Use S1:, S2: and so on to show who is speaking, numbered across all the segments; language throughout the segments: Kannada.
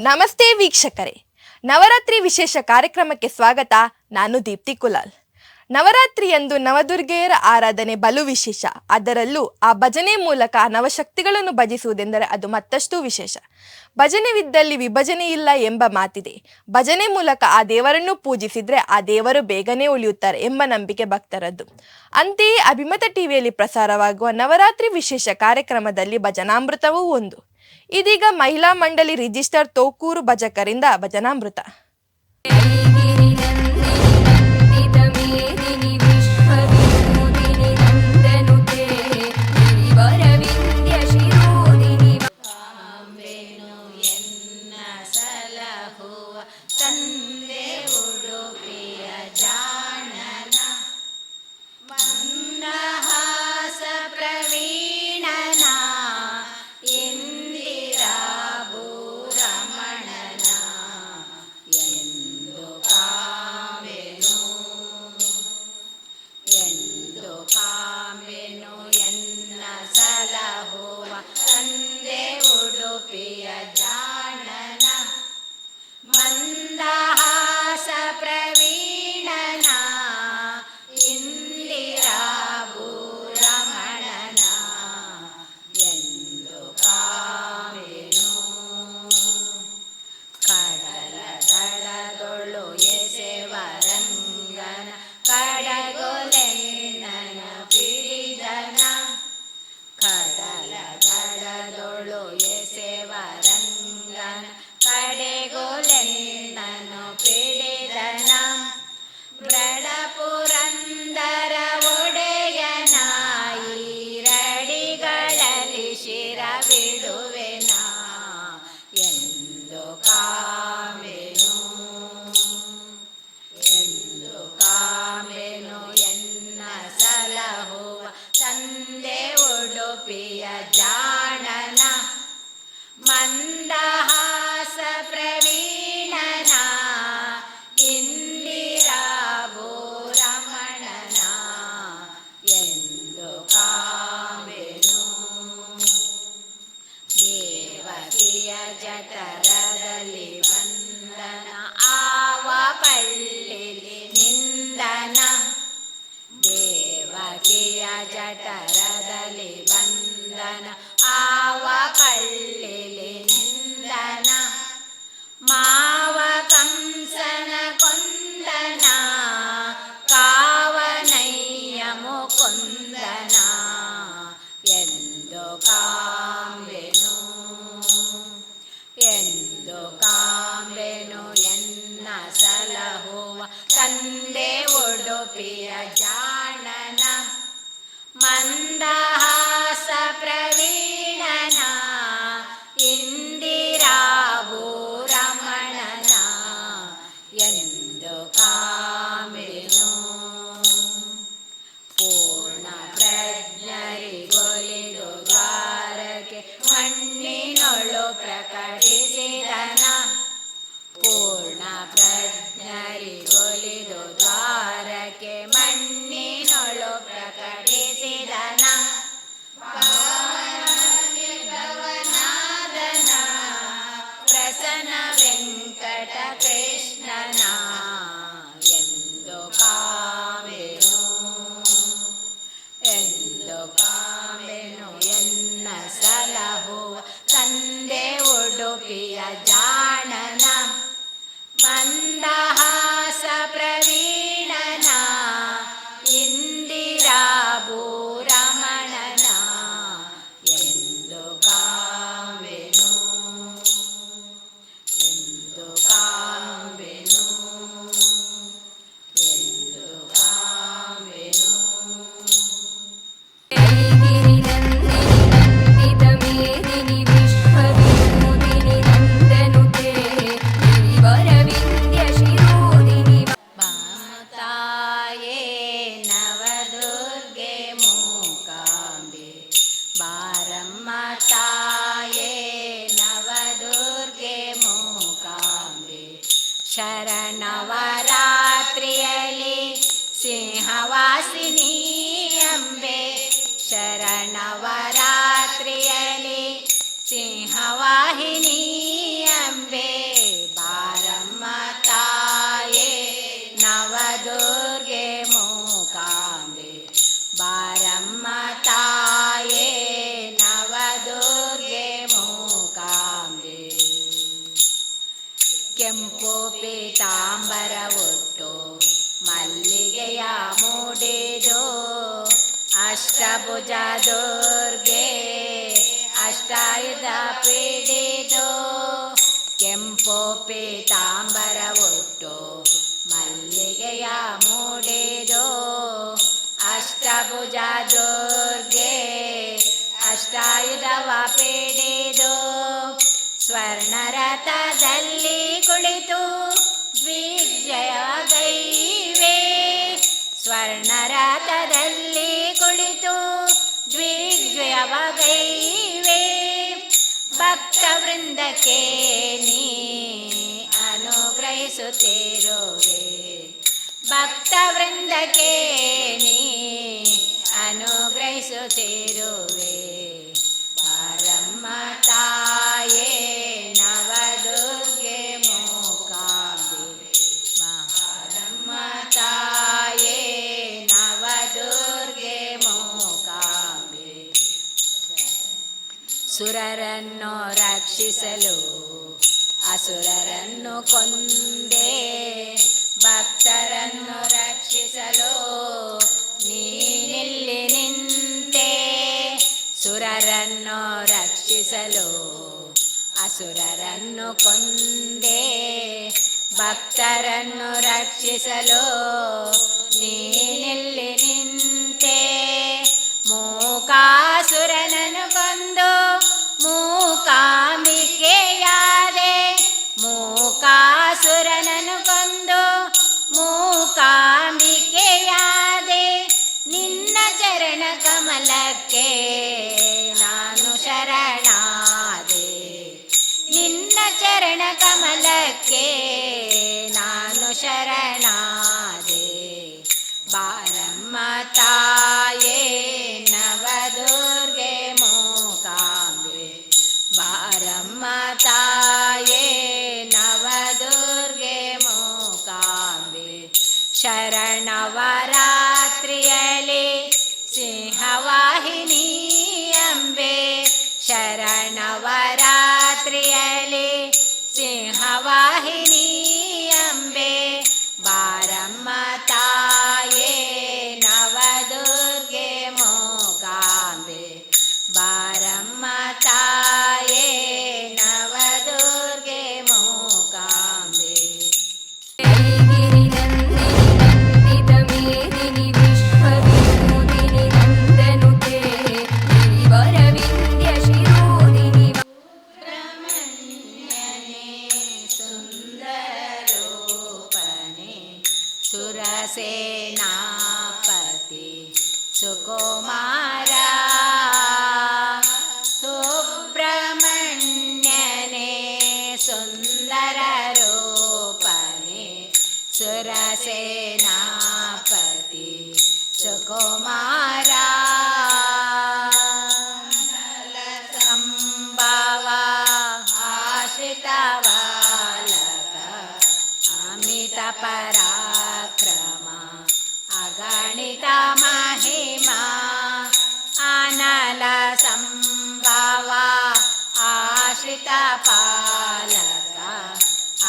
S1: ನಮಸ್ತೆ ವೀಕ್ಷಕರೇ, ನವರಾತ್ರಿ ವಿಶೇಷ ಕಾರ್ಯಕ್ರಮಕ್ಕೆ ಸ್ವಾಗತ. ನಾನು ದೀಪ್ತಿ ಕುಲಾಲ್. ನವರಾತ್ರಿಯಂದು ನವದುರ್ಗೆಯರ ಆರಾಧನೆ ಬಲು ವಿಶೇಷ. ಅದರಲ್ಲೂ ಆ ಭಜನೆ ಮೂಲಕ ನವಶಕ್ತಿಗಳನ್ನು ಭಜಿಸುವುದೆಂದರೆ ಅದು ಮತ್ತಷ್ಟು ವಿಶೇಷ. ಭಜನೆವಿದ್ದಲ್ಲಿ ವಿಭಜನೆ ಇಲ್ಲ ಎಂಬ ಮಾತಿದೆ. ಭಜನೆ ಮೂಲಕ ಆ ದೇವರನ್ನು ಪೂಜಿಸಿದ್ರೆ ಆ ದೇವರು ಬೇಗನೆ ಉಳಿಯುತ್ತಾರೆ ಎಂಬ ನಂಬಿಕೆ ಭಕ್ತರದ್ದು. ಅಂತೆಯೇ ಅಭಿಮತ ಟಿವಿಯಲ್ಲಿ ಪ್ರಸಾರವಾಗುವ ನವರಾತ್ರಿ ವಿಶೇಷ ಕಾರ್ಯಕ್ರಮದಲ್ಲಿ ಭಜನಾಮೃತವೂ ಒಂದು. ಇದೀಗ ಮಹಿಳಾ ಮಂಡಳಿ ರಿಜಿಸ್ಟರ್ ತೋಕೂರು ಭಜಕರಿಂದ ಭಜನಾಮೃತ.
S2: ಜಠರದಲ್ಲಿ ಬಂಧನ ಆವ ಪಳ್ಳಿಲಿ ನಿಂದನ. ದೇವಕಿಯ ಜಠರದಲ್ಲಿ ಬಂಧನ ಆವ ಪಳ್ಳಿಲಿ ನಿಂದನ. ಮಾವ ಕಂಸನ ಕೊಂದನ ಕಾವನಯ್ಯ ಮುಕುಂದನ ಎಂದು ಕಾಂಬೆನು ಎಂದು ಕಾಂಬೆನು ಎನ್ನ ಸಲಹುವ ತಂದೆ ಉಡುಪಿಯ ಜಾಣನ. ಮಂದಹಾಸ ಪ್ರವೀಣನ ಇಂದಿರಾಭೂ ರಮಣನ ಎಂದು ಕಾಂಬೆನು. ಪೂರ್ಣ ಪ್ರಜ್ಞರಿಗೊಲಿದು ದ್ವಾರಕ್ಕೆ ಮಣ್ಣಿನೊಳು ಪ್ರಕಟಿಸಿದನ. ಪೂರ್ಣ ಪ್ರಜ್ಞರಿಗೊಲಿದು ದ್ವಾರಕ್ಕೆ ಮಣ್ಣಿನೊಳು ಪ್ರಕಟಿಸಿದನ. ಭಾವನಾದನ ಪ್ರಸನ್ನ ವೆಂಕಟ ಕೃಷ್ಣನ ಎಂದು ಕಾಮೆನು ಎಂದು ಕಾಮೆನು ಎನ್ನ ಸಲಹುವ ತಂದೆ ಉಡುಪಿಯ ಜಾಣನ. ಮಂದಹಾಸ ಪ್ರವೀಣನ ಇಂದಿರಾಭೂ ರಮಣನ ಎಂದು ಕಾಮೆನು ಎಂದು ಕಾಂಬೆನು ಎಂದು ಕಾಂಬೆನು. ತಾಯೇ ನವದುರ್ಗೆ ಮೂಕಾಂಬೆ ಬಾರಮ್ಮ. ತಾಯೇ ನವದುರ್ಗೆ ಮೂಕಾಂಬೆ ಶರಣವರಾತ್ರಿಯಲ್ಲಿ ಸಿಂಹವಾಸಿನಿ ಅಂಬೆ. ಶರಣವರಾತ್ರಿಯಲ್ಲಿ ಸಿಂಹವಾಹಿನಿ ಅಂಬೆ. ಅಷ್ಟಭುಜ ದುರ್ಗೆ ಅಷ್ಟಾಯುಧ ಪಿಡಿದು ಕೆಂಪು ಪೀತಾಂಬರ ಉಟ್ಟು ಮಲ್ಲಿಗೆಯ ಮೂಡಿದು ಅಷ್ಟಭುಜ ದುರ್ಗೆ ಅಷ್ಟಾಯುಧವ ಪಿಡಿದು ಸ್ವರ್ಣರಥದಲ್ಲಿ ಕುಳಿತು ದ್ವಿಜಯ ಗೈವೆ ಸ್ವರ್ಣರಥದಲ್ಲಿ ಕುಳಿತು ದ್ವಿಜಯವ ಗೈವೆ ಭಕ್ತವೃಂದಕ್ಕೆ ನೀ ಅನುಗ್ರಹಿಸುತ್ತಿರುವೆ ಭಕ್ತವೃಂದಕ್ಕೆ ನೀ ಅನುಗ್ರಹಿಸುತ್ತಿರುವೆ ಬಾರಮ್ಮ ತಾಯೇ ನವದುರ್ಗೆ ಮೂಕಾಂಬೆ ಬಾರಮ್ಮ ತಾಯೇ ನವದುರ್ಗೆ ಮೂಕಾಂಬೆ ಸುರರನ್ನು ರಕ್ಷಿಸಲು ಅಸುರರನ್ನು ಕೊಂದೆ ಭಕ್ತರನ್ನು ರಕ್ಷಿಸಲು ನೀನಿಲ್ಲಿ ನಿಂತೆ ಸುರರನ್ನು ರಕ್ಷಿಸಲು ಅಸುರರನ್ನು ಕೊಂದೆ ಭಕ್ತರನ್ನು ರಕ್ಷಿಸಲು ನೀನಿಲ್ಲಿ ನಿಂತೆ ಮೂಕಾಸುರನನ್ನು ಕೊಂದು ಮೂಕಾಂಬಿಕೆಯಾದೆ ಮೂಕಾಸುರನನ್ನು ಕೊಂದು ಮೂಕಾಂಬಿಕೆಯಾದೆ ನಿನ್ನ ಚರಣ ಕಮಲಕ್ಕೆ ನಾನು ಶರಣಾದೆ ನಿನ್ನ ಚರಣ ಕಮಲಕ್ಕೆ ನಾನು ಶರಣಾದೆ ಬಾರಮ್ಮ ತಾಯೇ ನವದುರ್ಗೆ ಮೂಕಾಂಬೆ ಬಾರಮ್ಮ ತಾಯೇ ನವದುರ್ಗೆ ಮೂಕಾಂಬೆ ಶರಣವರಾತ್ರಿಯಲ್ಲಿ ಸಿಂಹವಾಹಿನಿ ಅಂಬೆ ಶರಣವರಾತ್ರಿಯಲ್ಲಿ ಸಿಂಹವಾಹಿನಿ ಅಂಬೆ ಬಾರಮ್ಮ ತಾಯೇ ನವದುರ್ಗೆ ಮೂಕಾಂಬೆ ಬಾರಮ್ಮ ತಾಯೇ ನವದುರ್ಗೆ ಮೂಕಾಂಬೆ
S3: गिरिनन्दिनि विश्वविभूतिनि नन्दनुते गिरिवरविन्द्यशिरोदिनि
S2: ಬ್ರಹ್ಮಣ್ಯನೇ ಸುಂದರರೂಪನೇ ಸುರಸೇನಾಪತಿ ಸುಕುಮಾರ ಸುಬ್ರಹ್ಮಣ್ಯನೇ ಸುಂದರರೂಪನೇ ಸುರಸೇನಾಪತಿ ಸುಕುಮಾರ ಸಂಭವ ಆಶ್ರಿತವಾಲಕ ಅಮಿತ ಪರಾಕ್ರಮ ಅಗಣಿತ ಮಹಿಮಾ ಅನಲ ಸಂಭವ ಆಶ್ರಿತ ಪಾಲಕ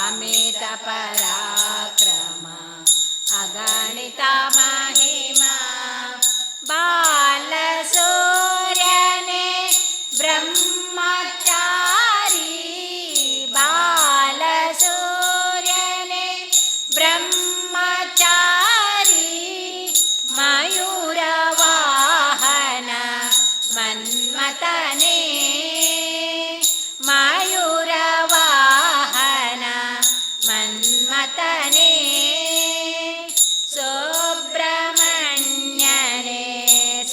S2: ಅಮಿತ ಪರಾಕ್ರಮ ಅಗಣಿತ ಮಹಿಮಾ ಬಾಲಸೂರ್ಯನೇ ಬ್ರಹ್ಮಚಾರಿ ಬಾಲಸೂರ್ಯನೇ ಬ್ರಹ್ಮಚಾರಿ ಮಯೂರವಾಹನ ಮನ್ಮಥನೇ ಮಯೂರವಾಹನ ಮನ್ಮಥನೇ ಸುಬ್ರಹ್ಮಣ್ಯನೇ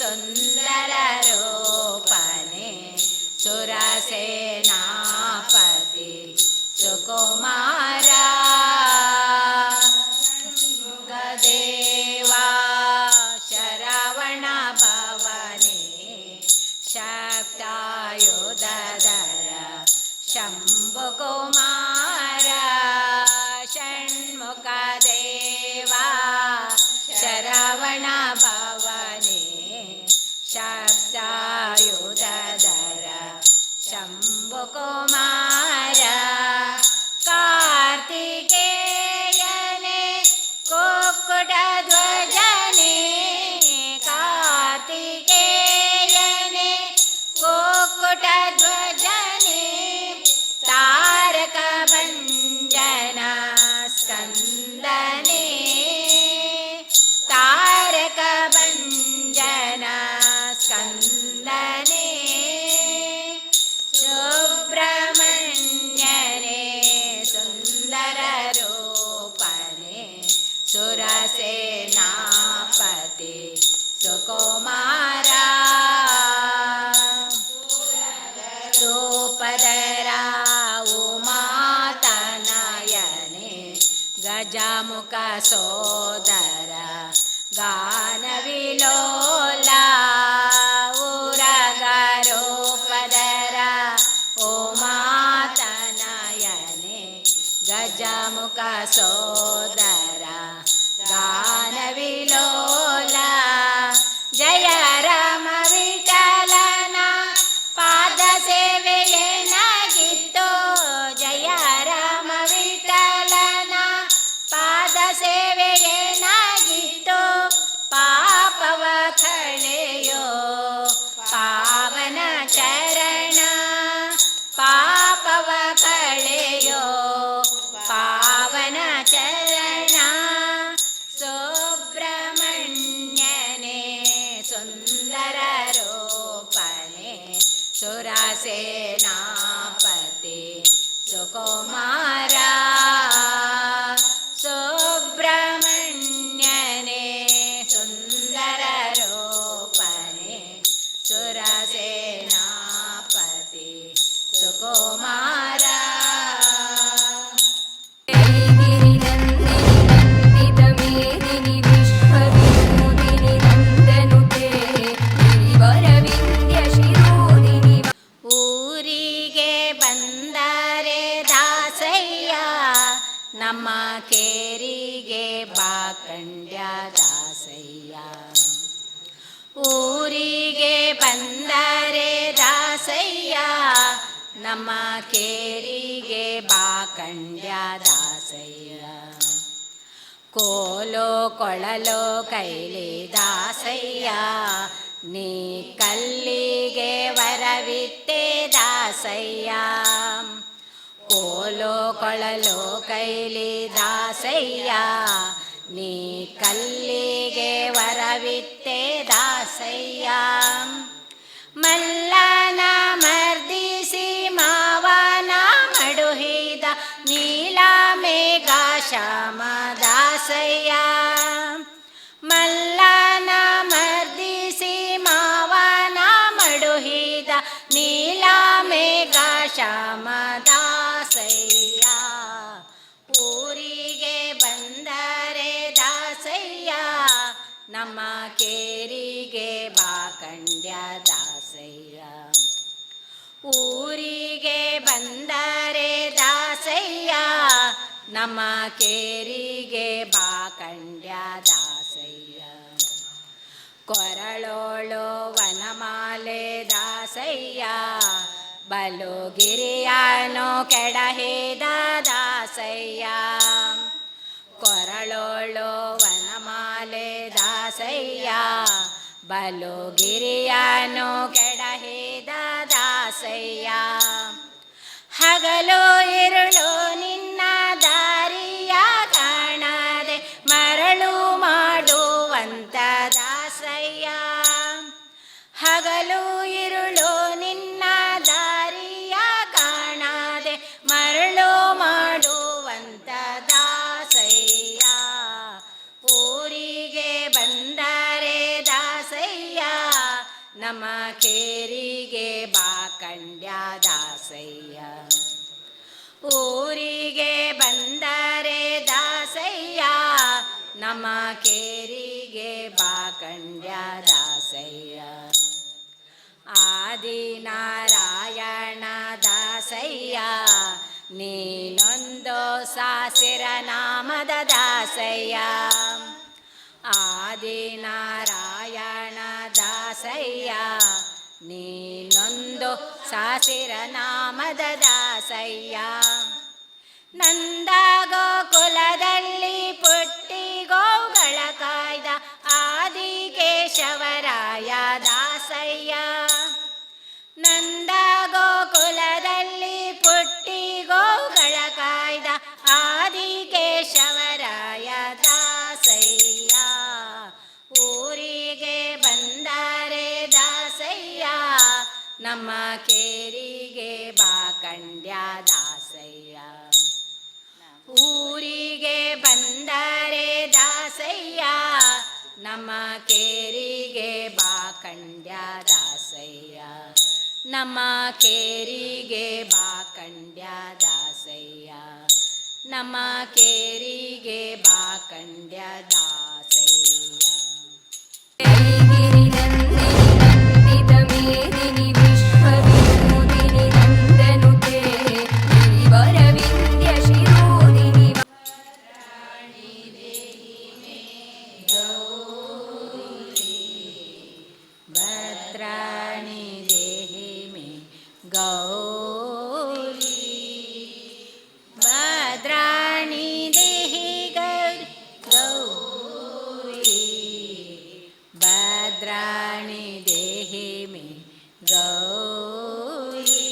S2: ಸುಂದರ ರೂಪನೇ ಸುರಸೇನಾಪತಿ ಸುಕುಮಾರ ದೇವಾ ಶರವಣ ಭವನೇ ಶಕ್ತಾಯುಧರ ಶಂಭುಕುಮಾರ ಷಣ್ಮುಖ ದೇವಾ ಶರವಣ ಭವನೇ ಶಕ್ತಾಯುಧರ ಶಂಭುಕುಮಾರ ಕಾರ್ತಿಕೇಯನೇ ಕುಕ್ಕುಟ ಧ್ವಜನೇ ಕಾರ್ತಿಕೇಯ ಸ್ಕಂದನೆ ತಾರಕ ಭಂಜನ ಸ್ಕಂದನೆ ಸುಬ್ರಹ್ಮಣ್ಯನೇ ಸುಂದರ ರೂಪನೆ ಸುರಸೇನಾಪತಿ ಸುಕುಮಾರ ರೂಪಧರ ಉಮಾತನಯನೆ ಗಜಮುಖ ಸೋದರ ಗಾನವಿಲೋಲ ಉರಗ ರೂಪಧರ ಉಮಾತನಯನೆ ಗಜಮುಖ ಸೋದರ ಗಾನವಿಲೋಲ ಜಯ ರಾಮ ವಿಠಲನ ಪಾದ ಸೇವೆಯೇನಾಗಿತ್ತು ಜಯ ರಾಮ ವಿಠಲನ ಪಾದ ಸೇವೆಯೇನಾಗಿತ್ತು ಪಾಪವ ಕಳೆಯೋ ಪಾವನ ಚರಣ ಪಾಪವ ಕಳೆಯೋ ಪಾವನ ಚರಣ ಸುಬ್ರಹ್ಮಣ್ಯನೇ ಸುಂದರ ರೂಪನೆ ಸುರಸೇನಾಪತಿ ಸುಕುಮಾರ ಸುಬ್ರಹ್ಮಣ್ಯನೇ ಸುಂದರ ರೂಪನೆ ಸುರಸೇನಾಪತಿ ಸುಕುಮಾರ
S3: गिरिनन्दिनि विश्वविनोदिनि नन्दनुते गिरिवरविन्द्यशिरोदिनि
S2: ಊರಿಗೆ ಬಂದರೆ ದಾಸಯ್ಯ ನಮ್ಮ ಕೇರಿಗೆ ಬಾಕಂಡ್ಯ ದಾಸಯ್ಯ ಊರಿಗೆ ಬಂದರೆ ದಾಸಯ್ಯ ನಮ್ಮ ಕೇರಿಗೆ ಬಾಕಂಡ್ಯ ದಾಸಯ್ಯ ಕೋಲೋ ಕೊಳಲೋ ಕೈಲಿ ದಾಸಯ್ಯ ನೀ ಕಲ್ಲಿಗೆ ವರವಿತ್ತೆ ದಾಸಯ್ಯ ಕೋಲೋ ಕೊಳಲೋ ಕೈಲಿ ದಾಸಯ್ಯ ನೀ ಕಲ್ಲಿಗೆ ವರವಿತ್ತೆ ದಾಸಯ್ಯ ಮಲ್ಲನ ಮರ್ದಿಸಿ ಮಾವನ ಮಡುಹಿದ ನೀಲ ಮೇಘ ಶ್ಯಾಮ ದಾಸಯ್ಯ ಮಲ್ಲನ ಮರ್ದಿಸಿ ಮಾವನ ಮಡುಹಿದ ನೀಲ ಮೇಘ ಶ್ಯಾಮ ದಾಸಯ್ಯ ಊರಿಗೆ ಬಂದರೆ ದಾಸಯ್ಯ ನಮ್ಮ ಕೇರಿಗೆ ಬಾಕಂಡ್ಯ ದಾಸಯ್ಯ ಊರಿಗೆ ಬಂದರೆ ದಾಸಯ್ಯ ನಮ್ಮ ಕೇರಿಗೆ ಬಾಕಂಡ್ಯ ದಾಸಯ್ಯ ಕೊರಳೋಳು ವನಮಾಲೆ ದಾಸಯ್ಯ ಬಲುಗಿರಿಯನು ಕೆಡಹಿದ ದಾಸಯ್ಯ ಕೊರಳೋಳು ವನಮಾಲೆ ದಾಸಯ್ಯ ಬಲುಗಿರಿಯನು ಕೆಡಹಿದ ದಾಸಯ್ಯ ಹಗಲು ಇರುಳು ನಿನ್ನ ದಾರಿಯ ಕಾಣದೆ ಮರಳು ಮಾಡುವಂತ ದಾಸಯ್ಯ ಹಗಲು ಇರುಳು ನಿನ್ನ ದಾರಿಯ ಕಾಣದೆ ಮರಳು ಮಾಡುವಂತ ದಾಸಯ್ಯ ಊರಿಗೆ ಬಂದರೆ ದಾಸಯ್ಯ ನಮ್ಮ ಕೇರಿಗೆ ಬಾಕಂಡ್ಯ ದಾಸಯ್ಯ ಊರಿಗೆ ಬಂದರೆ ದಾಸಯ್ಯ ನಮ್ಮ ಕೇರಿಗೆ ಬಾಕಂಡ್ಯ ದಾಸಯ್ಯ ಆದಿನಾರಾಯಣ ದಾಸಯ್ಯ ನೀನೊಂದು ಸಾಸಿರ ನಾಮದ ದಾಸಯ್ಯ ಆದಿನಾರಾಯಣ ದಾಸಯ್ಯ ನೀನೊಂದು ಸಾಸಿರ ನಾಮದ ದಾಸಯ್ಯ ನಂದ ಗೋಕುಲದಲ್ಲಿ ಪುಟ್ಟಿ ಗೋಗಳ ಕಾಯ್ದ ಆದಿಕೇಶವರಾಯ ದಾಸಯ್ಯ ನಂದ ಗೋಕುಲದಲ್ಲಿ ಪುಟ್ಟಿ ಗೋಗಳ ಕಾಯ್ದ ಆದಿಕೇಶವರಾಯ ಬಸವೇಶ್ವರಾಯ ದಾಸಯ್ಯ. ಊರಿಗೆ ಬಂದರೆ ದಾಸಯ್ಯ, ನಮ್ಮ ಕೇರಿಗೆ ಬಾ ಕಂಡ್ಯ ದಾಸಯ್ಯ. ಊರಿಗೆ ಬಂದರೆ ದಾಸಯ್ಯ, ನಮ್ಮ ಕೇರಿಗೆ ಬಾ ಕಂಡ್ಯ ದಾಸಯ್ಯ. ನಮ್ಮ ಕೇರಿಗೆ ಬಾ ಕಂಡ್ಯ ದಾಸಯ್ಯ. ನಮ್ಮ ಕೇರಿಗೆ ಬಾ ಕಂಡ್ಯ ದಾಸಯ್ಯ.
S3: गिरि नन्दिनि नन्दितमेदिनि विश्वविनोदिनि नन्दनुते गिरिवरविन्द्य शिरोदिनि
S2: ಭದ್ರಾಣಿ ದೇಹಿ ಮೇ ಗೌರಿ. ಭದ್ರಾಣಿ ದೇಹಿ ಗೌರಿ ಗೌರಿ. ಭದ್ರಾಣಿ ದೇಹಿ ಮೇ ಗೌರಿ.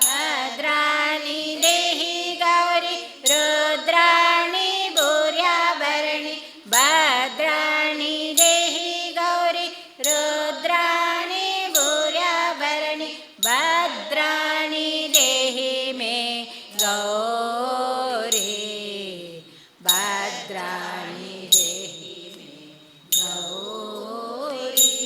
S2: ಭದ್ರಾಣಿ ದೇಹಿ ಗೌರಿ ರುದ್ರಾಣಿ ಭೂರ್ಯಾಭರಣಿ. ಭದ್ರಾಣಿ ದೇಹಿ ಗೌರಿ ರುದ್ರಾಣಿ ಭೂರ್ಯಾಭರಣಿ. ಭದ್ರಾಣಿ ದೇಹಿ ಮೇ ಗೌರಿ. ಭದ್ರಾಣಿ ದೇಹಿ ಮೇ ಗೌರಿ.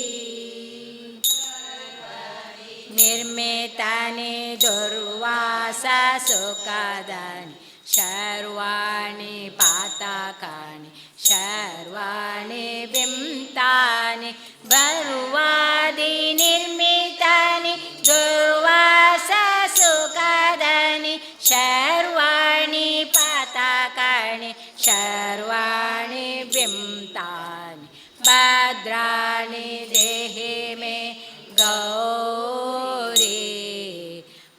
S2: ನಿರ್ಮಿತಾನಿ ದುರ್ವಾಸ ಸುಖದಾನಿ ಶರ್ವಾಣಿ ಪಾತಕಾನಿ. ಶರ್ವಾಣಿ ಬಿಂತಾನಿ ಬರ್ವಾದಿ ನಿರ್ಮಿತಾನಿ ದುರ್ವಾಸ ಸುಖದಾನಿ. ಶರ್ವಾಣಿ ಪಾತಕಾನಿ ಶರ್ವಾಣಿ ಬಿಂತಾನಿ. ಭದ್ರಾಣಿ ದೇಹಿ ಮೇ ಗೌರಿ.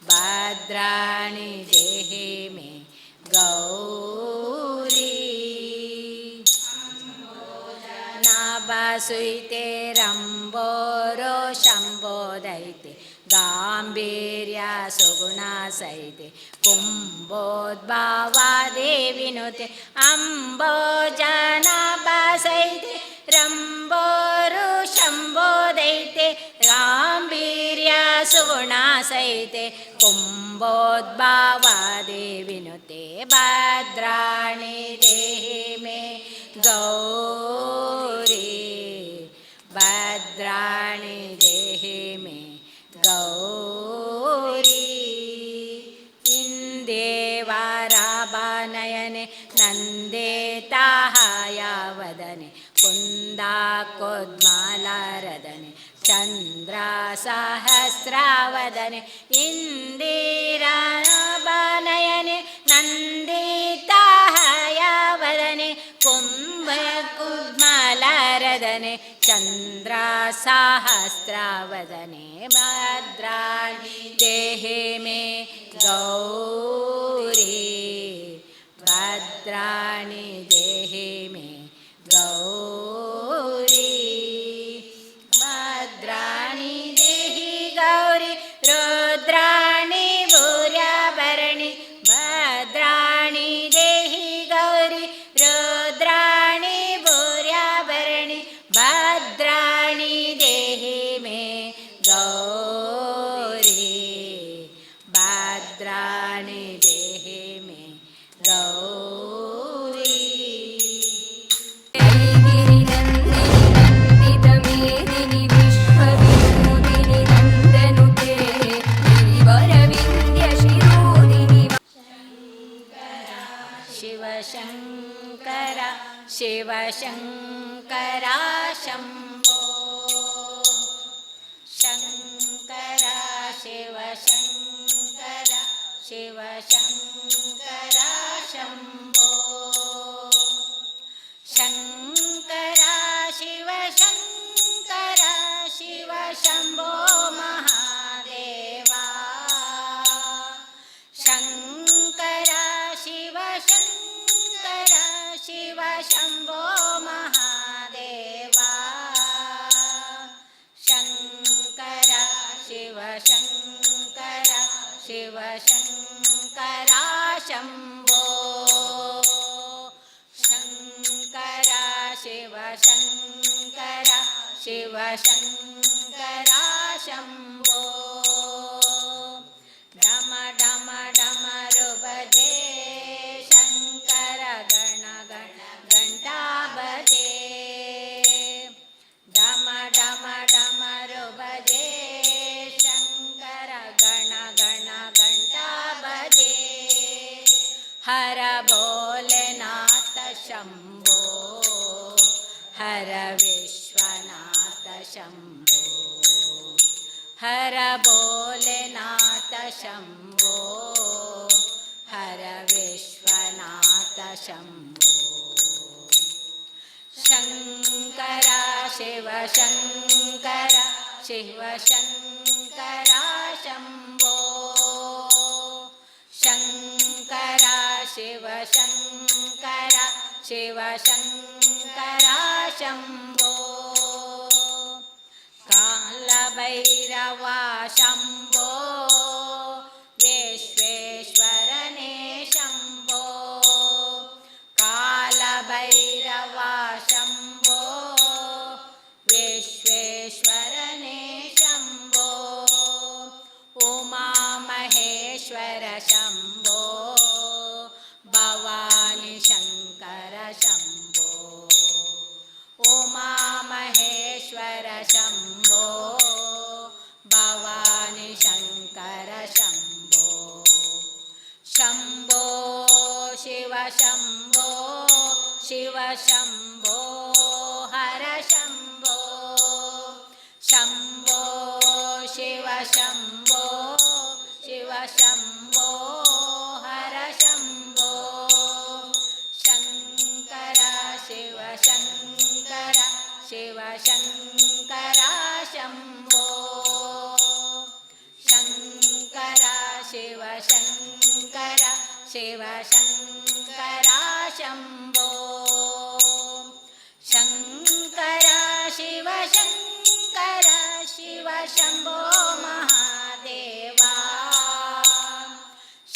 S2: ಭದ್ರಾಣಿ ದೇಹಿ ಮೇ ಗೌರಿ. ನಾಭಸುಯಿತೆ ರಂಬೋರೋ ಶಂಬೋದೈತೆ. ಗಾಂಭೀರ್ಯ ಸುಗುಣ ಸೈತೆ ಕುಂಭೋದ್ಭವ ದೇವಿನುತೆ. ಅಂಬೋಜನಾಭ ಸೈತೆ ರಂಬೋರು ಶಂಬೋದೈತೆ. ಗಾಂಭೀರ್ಯ ಸುಗುಣ ಸೈತೆ ಕುಂಭೋದ್ಭವ ದೇವಿನುತೆ. ಭದ್ರಾಣಿ ದೇಹಿ ಮೇ ಗೌರಿ. ಭದ್ರಾಣಿ ದೇಹಿ ಮೇ ಗೌರಿ. ಇಂದೇವಾರಾಭನಯನೆ ನಂದೇತಾಹಾಯವದನೆ. ಕುಂದಾಕೋದ್ಮಾಲಾರದನೆ ಚಂದ್ರ ಸಹಸ್ರಾವದನೆ. ಇಂದಿರಾಭನಯನೆ ನಂದಿತಾಹಾಯವದನೆ. ಕುಂಭಕುದ್ಮಾಲಾರದನೆ ಚಂದ್ರ ಸಹಸ್ರಾವದನೆ. ಭದ್ರಾಣಿ ದೇಹಿ ಮೇ ಗೌರಿ. ಭದ್ರಾಣಿ ದೇಹಿ ಮೇ ಗೌರಿ. ಭದ್ರಾಣಿ ದೇಹಿ ಗೌರಿ ರುದ್ರಾಣಿ ಭೂರ್ಯಾಭರಣಿ. ಭದ್ರಾಣಿ ದೇಹಿ ಗೌರಿ ರುದ್ರಾಣಿ ಭೂರ್ಯಾಭರಣಿ. ಭದ್ರಾಣಿ ದೇಹಿ ಮೇ ಗೌರಿ. ಭದ್ರಾಣಿ ದೇಹಿ ಮೇ ಗೌರಿ.
S3: गिरि नन्दिनि नन्दितमेदिनि विश्वविनोदिनि नन्दनुते गिरिवरविन्द्य शिरोदिनि
S2: ಶಿವಶಂಕರ ಶಿವಶಂಕರ ಶಂಭೋ. ಶಂಕರ ಶಿವಶಂಕರ ಶಿವಶಂಕರ ಶಂಭೋ. ಶಂಕರ ಶಿವಶಂಕರ ಶಿವ ಶಂಭೋ ಮಹಾದೇವ. ಶಂಕರ ಶಿವಶಂಕರ ಶಿವ ಶಂಭೋ ಮಹಾದೇವ. ಶಂಕರ ಶಿವಶಂಕರ ಶಿವಶಂಕರ ಶಂಭೋ. ಶಿವಶಂಕರ ಶಿವಶಂಕರ ಶಂಭೋ ಡಮ ಡಮ ಡಮರು ಭಜೆ ಶಂಕರ ಗಣ ಗಣ ಗಂಟಾ ಭಜೆ ಡಮ ಡಮ ಡಮರು ಭಜೆ ಶಂಕರ ಗಣ ಗಣ ಗಂಟಾ ಭಜೆ ಹರ ಭೋಲೆನಾಥ ಶಂಭೋ ಹರ ವಿಶ್ವನಾಥ ಶಂಭೋ ಹರ ಭೋಲೆನಾಥ ಶಂಭೋ ಹರ ವಿಶ್ವನಾಥ ಶಂಭೋ ಶಂಕರ ಶಿವಶಂಕರ ಶಿವಶಂಕರ ಶಂಭೋ ಶಂಕರ ಶಿವಶಂಕರ ಶಿವಶಂಕರ ಶಂಭೋ ಕಾಲಭೈರವ ಶಂಭೋ ವಿಶ್ವೇಶ್ವರನೇ ಶಂಭೋ ಕಾಲಭೈರವ ಶಂಭೋ ವಿಶ್ವೇಶ್ವರನೇ ಶಂಭೋ ಉಮಾ ಮಹೇಶ್ವರ ಶಂಭೋ ಭವಾನಿ ಶಂಕರ ಶಂಭೋ ಉಮಾ ಮಹೇಶ್ವರ ಶಂಭೋ ಭವಾನಿ ಶಂಕರ ಶಂಭೋ ಶಂಭೋ ಶಿವ ಶಂಭೋ ಶಿವ ಶಂಭೋ ಹರ ಶಂಭೋ ಶಂಭೋ ಶಿವ ಶಂಭೋ ಶಿವ ಶಂಭೋ ಹರ ಶಂಭೋ ಶಂಕರ ಶಿವ ಶಂಕರ ಶಿವ ಶಂಕರ ಶಂಭೋ ಶಂಕರ ಶಿವ ಶಂಕರ ಶಿವ ಶಂಕರ ಶಂಭೋ ಶಂಕರ ಶಿವ ಶಂಕರ ಶಿವ ಶಂಭೋ ಮಹಾದೇವ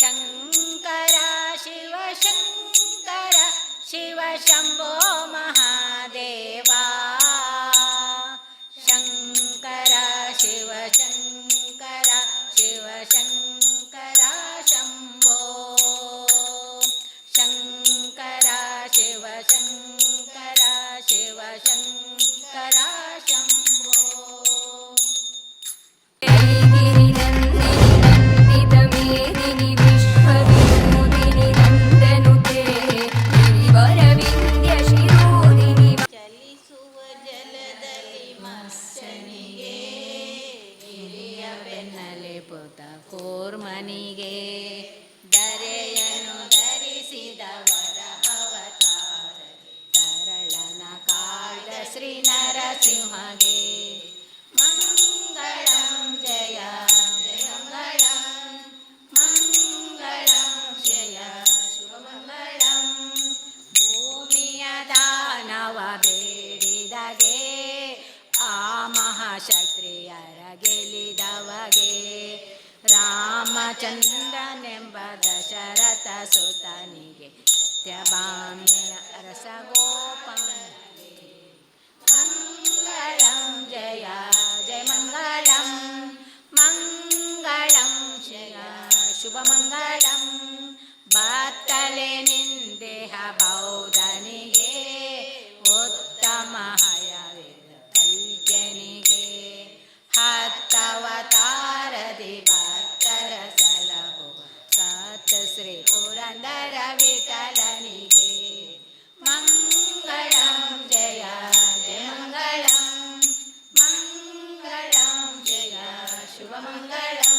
S2: ಶಂಕರ ಶಿವ ಶಂಕರ ಶಿವ ಶಂಭೋ ಮಹಾದೇವ ಶಂಕರ ಶಿವ ಶಂಕರ ಶಿವ ಶಂಕರ ಶಂಭೋ ಶಂಕರ ಶಿವ ಶಂಕರ ಶಿವ ಶಂಕರ ಶಂಭೋ
S3: गिरिनन्दिनि विश्वविनोदिनि नन्दनुते गिरिवरविन्द्यशिरोदिनि
S2: ಚಲಿಸುವ ಜಲದಲ್ಲಿ ಮತ್ಸ್ಯನಿಗೆ ಗಿರಿಯ ಬೆನ್ನಲೆ ಪುತ ಕೂರ್ಮನಿಗೆ ಧರೆಯನ್ನು ಧರಿಸಿದವರ ಅವತಾರ ತರಳನ ಕಾಯ್ದ ಶ್ರೀ ನರಸಿಂಹಗೆ ಮಂಗಳಂ ಜಯ ಜಯ ಮಂಗಳಂ ಮಂಗಳಂ ಜಯ ಶುಭಮಂಗಳಂ ಭೂಮಿಯ ದಾನವ ಬೇಡಿದಗೆ ಆ ಮಹಾಶಕ್ತಿಯರ ಗೆಲಿದವಗೆ ರಾಮಚಂದ್ರನೆಂಬ ದಶರಥ ಸುತನಿಗೆ ಸತ್ಯಭಾಮಿಯ ರಸಗೋಪಾಲ ಮಂಗಳಂ ಜಯ ಜಯ ಮಂಗಳಂ ಮಂಗಳಂ ಜಯ ಶುಭಮಂಗಳಂ ಬತ್ತಲೆ ನಿಂದೇಹ ಬೌದ್ಧನಿಗೆ ಉತ್ತಮ ಹಯವೇದ ಕಲ್ಪನಿಗೆ ಹತ್ತವತಾರದಿ ಭಕ್ತರ ಸಲಹು ಸತ್ ಶ್ರೀ ಪುರಂದರ ವಿಠಲನಿಗೆ ಮಂಗಳಂ ಜಯ ಜಯ ಮಂಗಳಂ ಮಂಗಳಂ ಜಯ ಶುಭಮಂಗಳಂ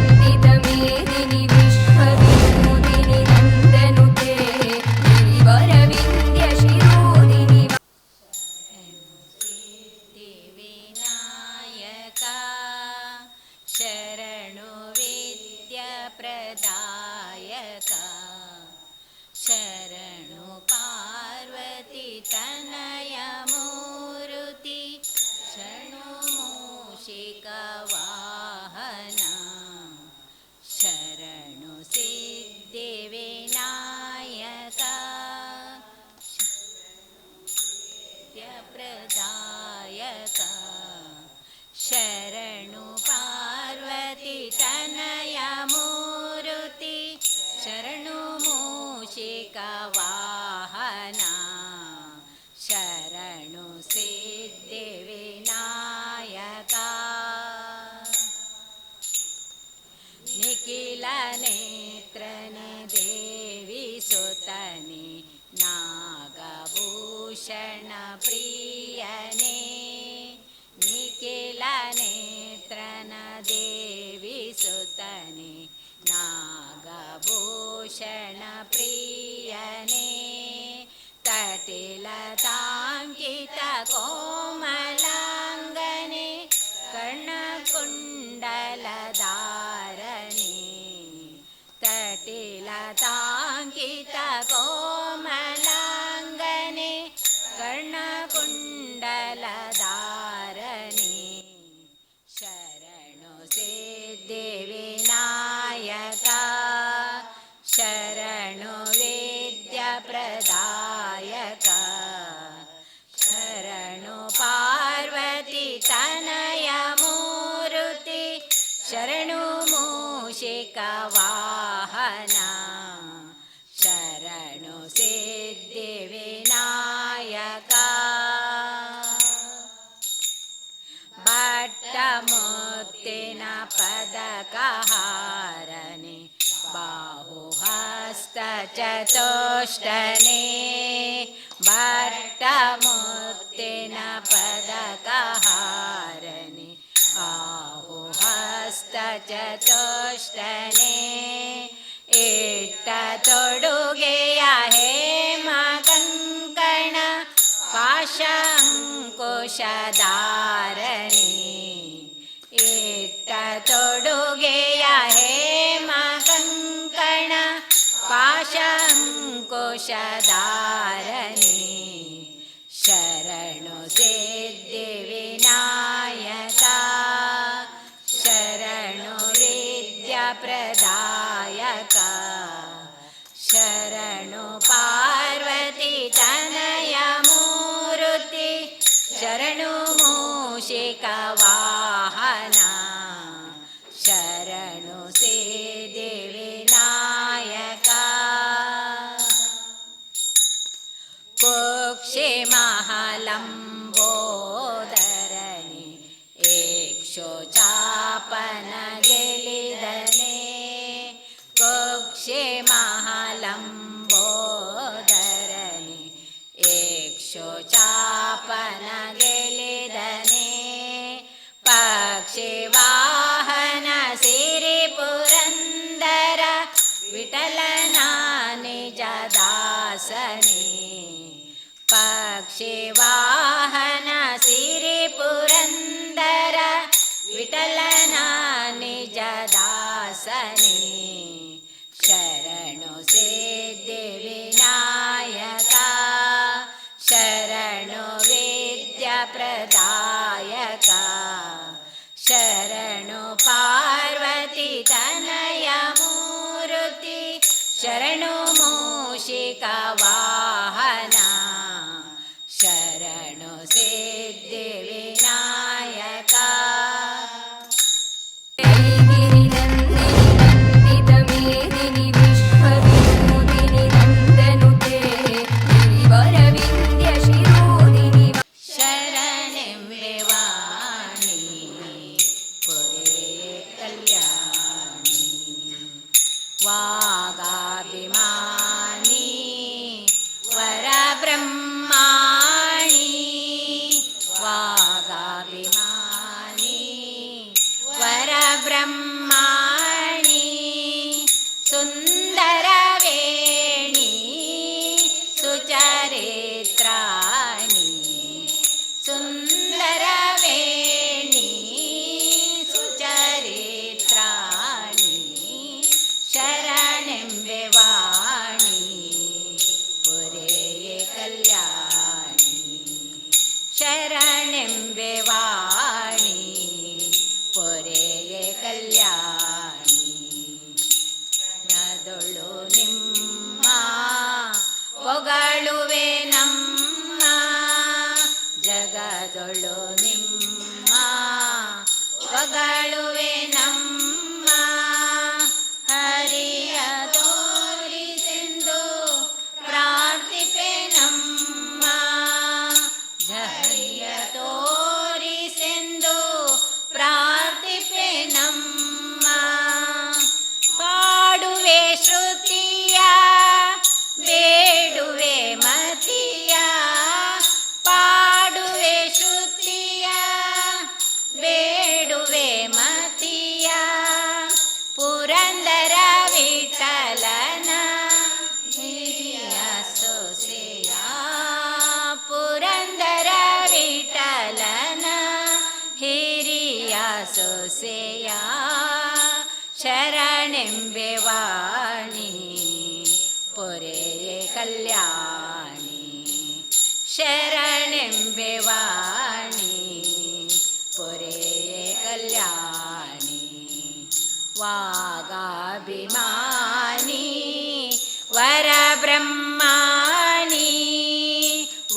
S3: गिरिनन्दिनि विश्वविनोदिनि नन्दनुते गिरिवरविन्द्यशिरोदिनि
S2: ಸಿದ್ಧಿವಿನಾಯಕ ಶರಣು ವಿದ್ಯಾಪ್ರದಾಯಕ ಶರಣು ಪಾರ್ವತಿ ತನಯ ಮೂರುತಿ ಶರಣು ಮೂಷಿಕ ವಾಹನ ಶರಣು ಸಿದ್ಧಿವಿನಾಯಕ प्रदायक शरणु पार्वती तनय मूर्ति शरणु मूषिका वाहना शरणु सिद्धि विनायका निखिल नेत्रने देवी सुतने नागभूषण प्रियने निखिल नेत्रन देवी सुतने नागभूषण प्रियने तटिलताङ्कित कोमलाङ्गने कर्णकुण्डलधारणे तटिलताङ्कित कोमलाङ्गने कर्णकुण्डलधारणे शरणु सिद्धिविनायका शरणु विद्याप्रदायका शरणु पार्वती तनय मूर्ति शरणु मूषिका वाहना शरणु सिद्धिविनायका भट्टमुत्तिन पदकहारने बाहुहस्तचतुष्टने भट्टमुत्तिन पदकहारने बाहुहस्तचतुष्टने इट्टतोडुಗೆಯ ಹೇಮಕಂಕಣ ಪಾಶಂಕುಶಧಾರಣೆ ಇಟ್ಟತೊಡುಗೆಯ ಹೇಮಕಂಕಣ ಪಾಶಂಕುಶಧಾರಣೆ ಶರಣು ಸಿದ್ಧಿವಿನಾಯಕ ಶರಣು ವಿದ್ಯಾಪ್ರದಾಯಕ ಶರಣು ಪಾರ್ವತಿ ತನಯ ಮೂರ್ತಿ ಶರಣು ಮೂಷಿಕ ವಾಹನ ಶರಣು ಸಿದ್ಧಿವಿನಾಯಕ ಕುಕ್ಷಿ ಮಹಾಲಂಬೋದರನೆ ಏಕ್ಷೋಚಾಪನ ಗೆಲಿದನೆ ಕುಕ್ಷಿ ಮಹಾಲಂಬೋದರನೆ ಏಕ್ಷೋಚಾಪನ ಗೆಲಿದನೆ ಪಕ್ಷಿ ವಾಹನ ಸಿರಿ ಪುರಂದರ ವಿಠಲನ ನಿಜ ದಾಸನೆ ಪಕ್ಷಿ ವಾಹನ ಸಿರಿ ಪುರಂದರ ವಿಠಲನ ನಿಜ ದಾಸನೆ ಶರಣು ಸಿದ್ಧಿವಿನಾಯಕ ಶರಣು ವಿದ್ಯಾಪ್ರದಾಯಕ ಶರಣು ಪಾರ್ವತಿ ತನಯ ಮೂರ್ತಿ ಶರಣು ಮೂಷಿಕ ವಾಹನ ಶರಣು ಸಿದ್ಧಿವಿನಾಯಕ
S3: गिरिनन्दिनि विश्वविनोदिनि नन्दनुते गिरिवरविन्द्यशिरोदिनि
S2: ಶರಣೆಂಬೆ ವಾಣಿ ಪುರೇ ಕಲ್ಯಾಣಿ ವಾಗಾಭಿಮಾನಿ ವರಬ್ರಹ್ಮಾಣಿ ಸೆಯ ಶರಣೆಂಬೆ ವಾಣಿ ಪೊರೆಯೇ ಕಲ್ಯಾಣಿ ಶರಣೆಂಬೆ ವಾಣಿ ಪೊರೆಯೇ ಕಲ್ಯಾಣಿ ವಾಗಾಭಿಮಾನಿ ವರಬ್ರಹ್ಮಾಣಿ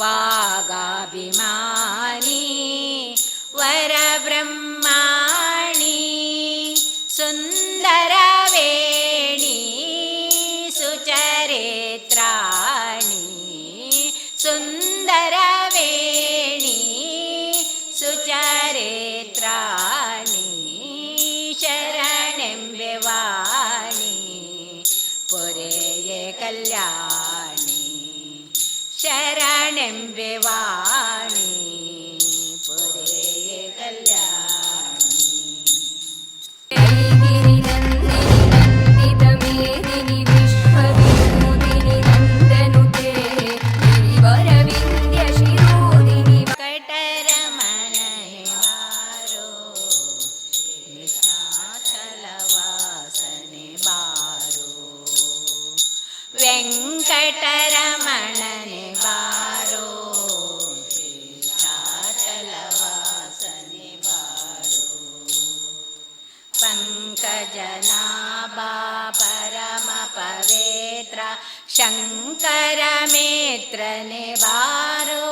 S2: ವಾಗಾಭಿಮಾನಿ ವರಬ್ರಹ್ಮಾಣಿ ಸುಂದರವೇಣಿ ಸುಚರಿತ್ರಾಣಿ ಸುಂದರವೇಣಿ ಸುಚರಿತ್ರಾಣಿ ಶರಣೆಂಬೆ ವಾಣಿ ಪೊರೆಯೇ ಕಲ್ಯಾಣಿ ಶರಣೆಂಬೆ ವಾಣಿ ಪೊರೆಯೇ ಕಲ್ಯಾಣಿ
S3: गिरिनन्दिनि विश्वविनोदिनि नन्दनुते गिरिवरविन्द्यशिरोदिनि
S2: ಕಟರಮಣನೆ ಬಾರೋ ನಿಶಾಚಲವಾಸನೆ ಬಾರೋ ವೆಂಕಟರಮಣನೆ ಬಾರೋ ನಿಶಾಚಲವಾಸನೆ ಬಾರೋ ಪಂಕಜನಾಭಾ ಪರಮ ಪವಿತ್ರ ಶಂಕರ ಮಿತ್ರನೆ ಬಾರೋ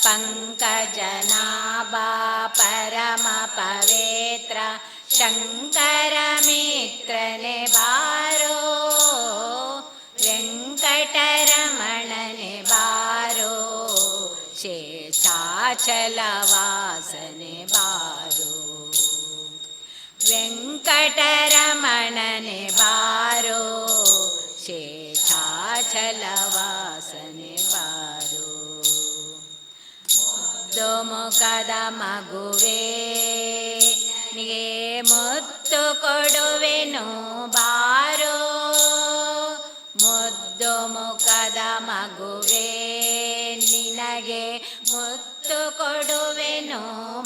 S2: ಪಂಕಜನಾಭಾ ಪರಮ ಪವಿತ್ರ ಶಂಕರ ಮಿತ್ರನೆ ಬಾರೋ ವೆಂಕಟರಮಣನೆ ಬಾರೋ ಶೇಷಾಚಲವಾಸನೆ ಬಾರೋ ವೆಂಕಟರಮಣನೆ ಬಾರೋ ಶೇಷಾಚಲವಾಸನೆ ಬಾರೋ ಮುದ್ದು ಮುಖದ ಮಗುವೇ ನಿಗೆ ಮುತ್ತು ಕೊಡುವೆನು ಬಾರೋ ಮುದ್ದು ಮುಖದ ಮಗುವೇ ನಿನಗೆ ಮುತ್ತು ಕೊಡುವೆನು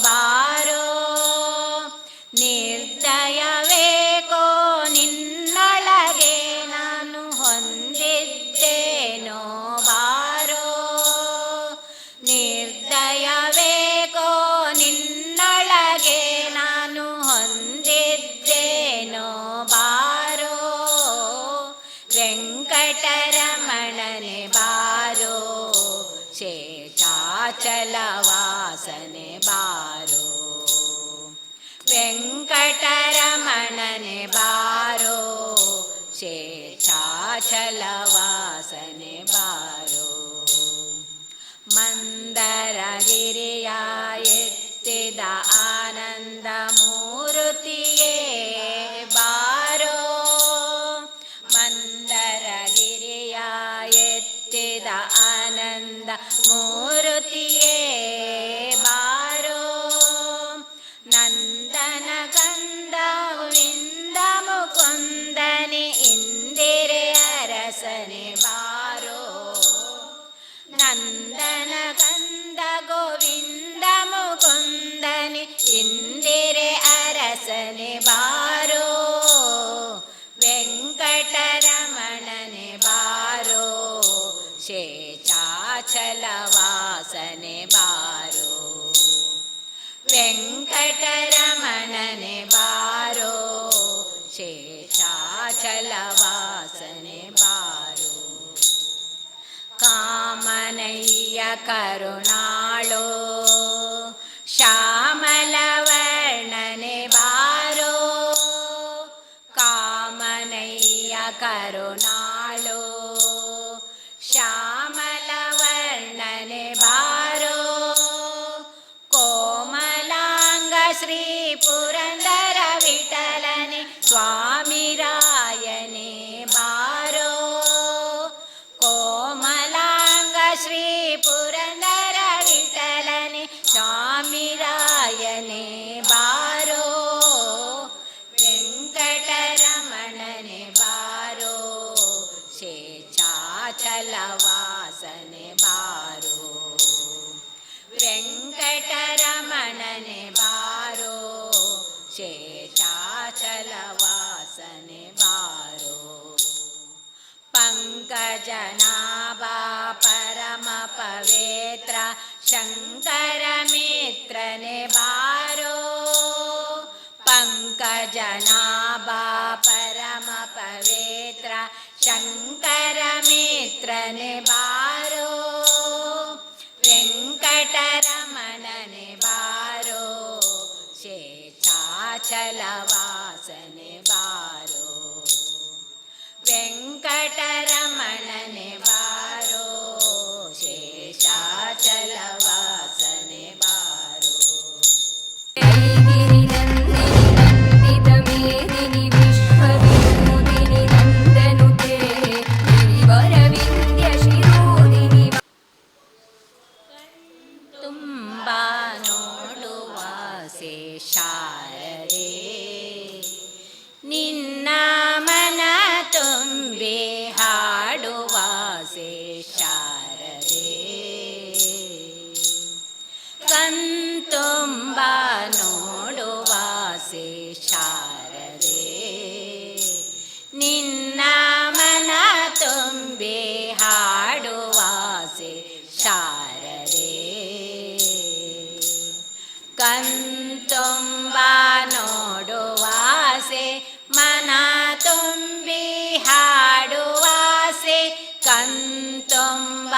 S2: ಬಾರೋ ನಿರ್ದಯವೇಕೋ ನಿನ್ನೊಳಗೆ ನಾನು ಹೊಂದಿದ್ದೇನೋ ಬಾರೋ ನಿರ್ದಯವೇಕೋ ನಿನ್ನೊಳಗೆ ನಾನು ಹೊಂದಿದ್ದೇನೋ ಬಾರೋ ವೆಂಕಟರಮಣನೆ ಬಾರೋ ಶೇಷಾಚಲವಾಸನೆ ಬಾರೋ ವೆಂಕಟರಮಣನೆ ಬಾರೋ ಶೇಷಾಚಲವಾಸನೆ ಬಾರೋ ಮಂದರಗಿರಿಯ ಎತ್ತಿದ ಆನಂದ ಮೂರುತಿಯೇ ಬಾರೋ ಮಂದರಗಿರಿಯ ಎತ್ತಿದ ಆನಂದ ಮೂರುತಿಯೇ ಬಾರೋ ನಂದನ ಕಂದ ಗೋವಿಂದ ಮುಕುಂದನೆ ಇಂದಿರೆ ಅರಸನೆ ಬಾರೋ ನಂದನ ಕಂದ ಗೋವಿಂದ ಮುಕುಂದನೆ ಇಂದಿರೆ ಅರಸನೆ ಬಾರೋ ವೆಂಕಟರಮಣನೆ ಬಾರೋ ಶೇಷಾಚಲವಾಸನೆ ಬಾರೋ ವೆಂಕಟರಮಣನೆ ಬಾರೋ ಶೇಷಾಚಲವಾಸನೆ ಬಾರೋ ಕಾಮನಯ್ಯ ಕರುಣಾಳೋ ಶ್ಯಾಮಲವರ್ಣನೆ ಬಾರೋ ಕಾಮನಯ್ಯ ಕರುಣಾಳೋ ಶ್ಯಾಮಲವರ್ಣನೆ ಬಾರೋ ಕೋಮಲಾಂಗ ಶ್ರೀ ಪುರಂದರ ವಿಠಲನೆ ಸ್ವಾಮಿ ರಾಯನೆ ಬಾರೋ ಕೋಮಲಾಂಗ ಶ್ರೀ ಪುರಂದರ ವಿಠಲನೆ ಸ್ವಾಮಿ ರಾಯನೆ ಬಾರೋ ವೆಂಕಟರಮಣನೆ ಬಾರೋ ಶೇಷಾಚಲವಾಸನೆ ಬಾರೋ ವೆಂಕಟರಮಣನೆ ಬಾರೋ ಶೇಷಾಚಲವಾಸನೆ ಬಾರೋ. ಪಂಕಜನಾಭಾ ಪರಮ ಪವಿತ್ರ ಶಂಕರ ಮಿತ್ರನೆ ಬಾರೋ. ಪಂಕಜನಾಭಾ ಪರಮ ಪವಿತ್ರ ಶಂಕರ ಮಿತ್ರನೆ ಬಾರೋ. ವೆಂಕಟರಮಣನೆ ಬಾರೋ. ಶೇಷಾಚಲವಾಸನೆ ಬಾರೋ. ವೆಂಕಟರಮಣನೆ ಬಾರೋ. ಶೇಷಾಚಲವಾಸನೆ ಬಾರೋ.
S3: ಐಗಿರಿ ನಂದಿನಿ ನಂದಿತ ಮೇದಿನಿ ವಿಶ್ವವಿನೋದಿನಿ ನಂದನುತೆ ಗಿರಿವರವಿಂದ್ಯ ಶಿರೋದಿನಿ
S2: ತುಂಬ ನೋಡುವ ಶಾರದೆ. ನಿನ್ನ ಮನ ತುಂಬಿ ಹಾಡುವ ಶಾರದೆ. ಕಣ್ತುಂಬ ನೋಡುವ ಶಾರದೆ. ನಿನ್ನ ಮನ ತುಂಬಿ ಹಾಡುವ ಶಾರದೆ. ಕಣ್ತುಂಬ ನೋಡುವಾಸೆ ಮನ ತುಂಬಿ ಹಾಡುವಾಸೆ. ಕಣ್ತುಂಬ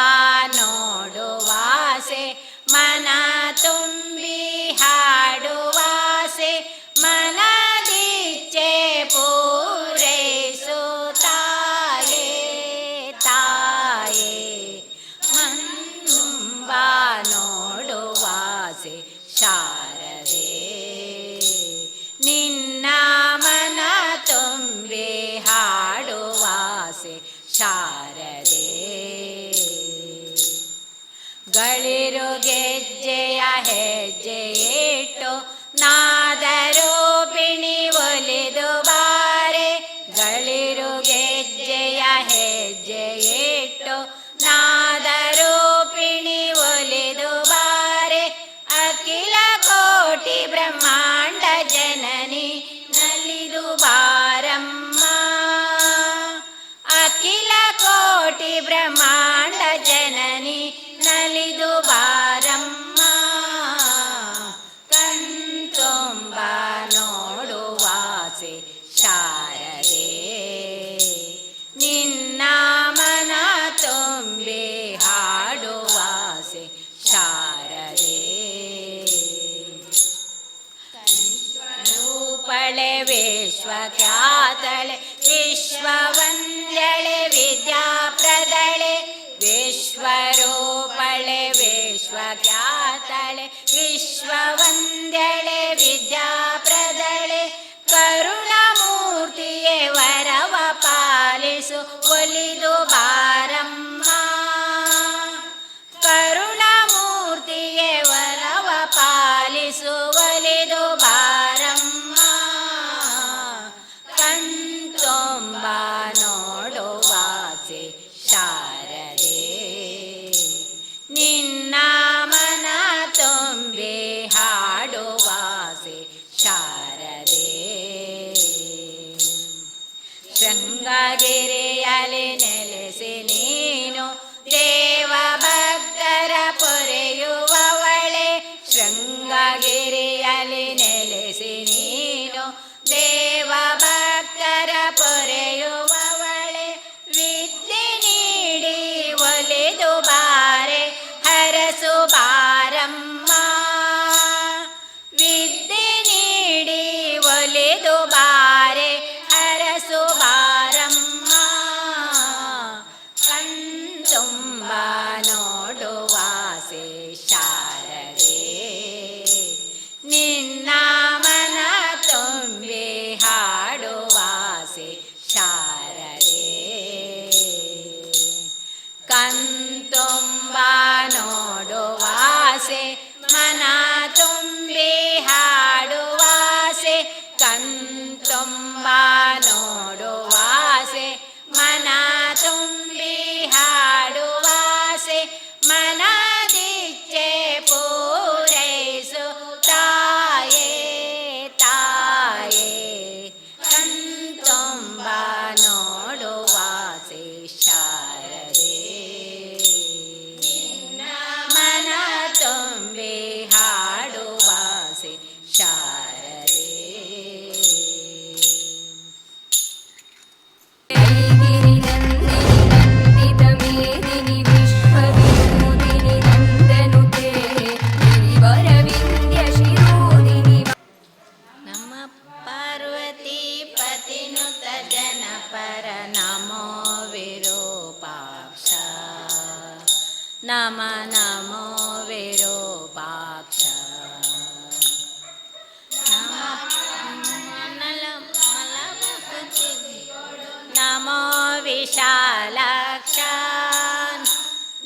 S2: ನೋಡುವಾಸೆ ಮನ ತುಂಬಿ ಹಾಡುವಾಸೆ. ಮನದಿಚ್ಛೆ ಪೂರೈಸು ತಾಯೇ ತಾಯೇ. ಮನ್ನುಂಬ ನೋಡುವಾಸೆ ಶಾರದೆ. ನಿನ್ನ ಮನ ತುಂಬಿ ಹಾಡುವಾಸೆ ಶಾರದೆ. ಗಳಿರು ಗೆಜ್ಜೆಯ ಹೆಜ್ಜೆ ಇಟ್ಟು ನಾದರೂಪಿಣಿ ಒಲಿದು ಬಾರೆ. ಗಳಿರು ಗೆಜ್ಜೆಯ ಹೆಜ್ಜೆ ಇಟ್ಟು ನಾದರೂಪಿಣಿ ಒಲಿದು ಬಾರೆ. ಅಖಿಲ ಕೋಟಿ ಬ್ರಹ್ಮಾಂಡ ಜನನಿ ನಲಿದು ಬಾರಮ್ಮ. ಅಖಿಲ ಕೋಟಿ ಬ್ರಹ್ಮಾಂಡ ಜನನಿ ನಲಿದು ಬಾರಮ್ಮ. ಕಣ್ತುಂಬ ನೋಡುವಾಸೆ ಶಾರದೆ. ನಿನ್ನ ಮನ ತುಂಬಿ ಹಾಡುವಾಸೆ ಶಾರದೆ. ರೂಪಳೆ ವಿಶ್ವಖ್ಯಾತಳೆ ವಿಶ್ವವಂದ್ಯಳೆ ವಿದ್ಯಾಪ್ರದಳೆ. ವಿಶ್ವರೂಪಳೆ ವಿಶ್ವಖ್ಯಾತಳೆ ವಿಶ್ವವಂದ್ಯಳೆ ವಿದ್ಯಾಪ್ರದಳೆ. ಕರುಣಮೂರ್ತಿಯೇ ವರವ ಪಾಲಿಸು ಒಲಿದು ಬಾರಮ್ಮ. ಕರುಣಮೂರ್ತಿಯೇ ವರವ ಪಾಲಿಸು ಒಲಿದು ಬಾರಮ್ಮ. ಕಣ್ತುಂಬ ನೋಡುವಾಸೆ ಶಾರದೆ. ನಿನ್ನ ಮನ ತುಂಬಿ ಹಾಡುವಾಸೆ ಶಾರದೆ. ಶೃಂಗಗಿರಿಯಲ್ಲಿ ನೆಲೆಸಿ ನೀನು ದೇವ ಭಕ್ತರ ಪೊರೆಯುವವಳೆ. ಶೃಂಗಗಿರಿಯಲ್ಲಿ ನೆಲೆಸಿ ನೀನು ದೇವ ಭಕ್ತರ ಪೊರೆಯುವವಳೆ. ವಿದ್ಯೆ ನೀಡಿ ಒಲಿದು ಬಾರೆ ಹರಸು ಬಾರಮ್ಮ. ವಿದ್ಯೆ ನೀಡಿ ಒಲಿದು ಬಾರೆ ಹರಸು ಬಾರಮ್ಮ. ಕಣ್ತುಂಬ ನೋಡುವಾಸೆ ಶಾರದೆ. ನಿನ್ನ ಮನ ತುಂಬಿ ಹಾಡುವಾಸೆ ಶಾರದೆ. ಕಣ್ತುಂಬ ನೋಡುವಾಸೆ ಮನ ತುಂಬಿ ಹಾಡುವಾಸೆ. ಕಣ್ತುಂಬ ನೋಡುವಾಸೆ ಮನ ತುಂಬಿ ಹಾಡುವಾಸೆ. ಮನದಿಚ್ಛೆ ಪೂರೈಸು ತಾಯೇ ತಾಯೇ. नम नमो विरूपाक्ष नमो विशालाक्ष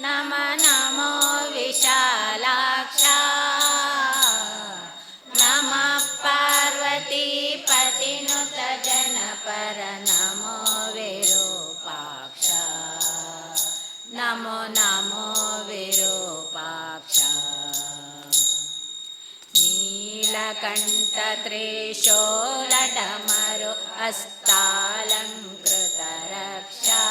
S2: नम नमो विशालाक्ष नमः पार्वतीपतिनुत जनपर नमो विरूपाक्ष नमो नमो विरूपाक्ष नीलकण्ठत्रिशूलडमरु हस्तालङ्कृतरक्षा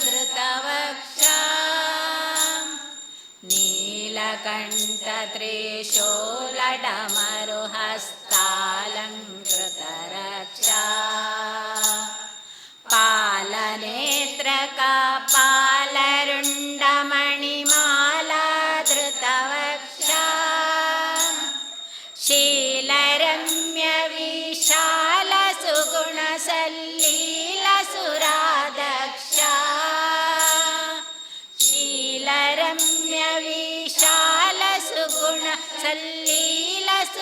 S2: पालनेत्रकपालरुण्डमणिमालाधृतवक्षा नीलकण्ठत्रिशूलडमरु हस्तालङ्कृतरक्षा पालनेत्रकपालरुण्डमणिमालाधृतवक्षा शीलरम्यविशालसुगुणसल्लीलसुरादक्षा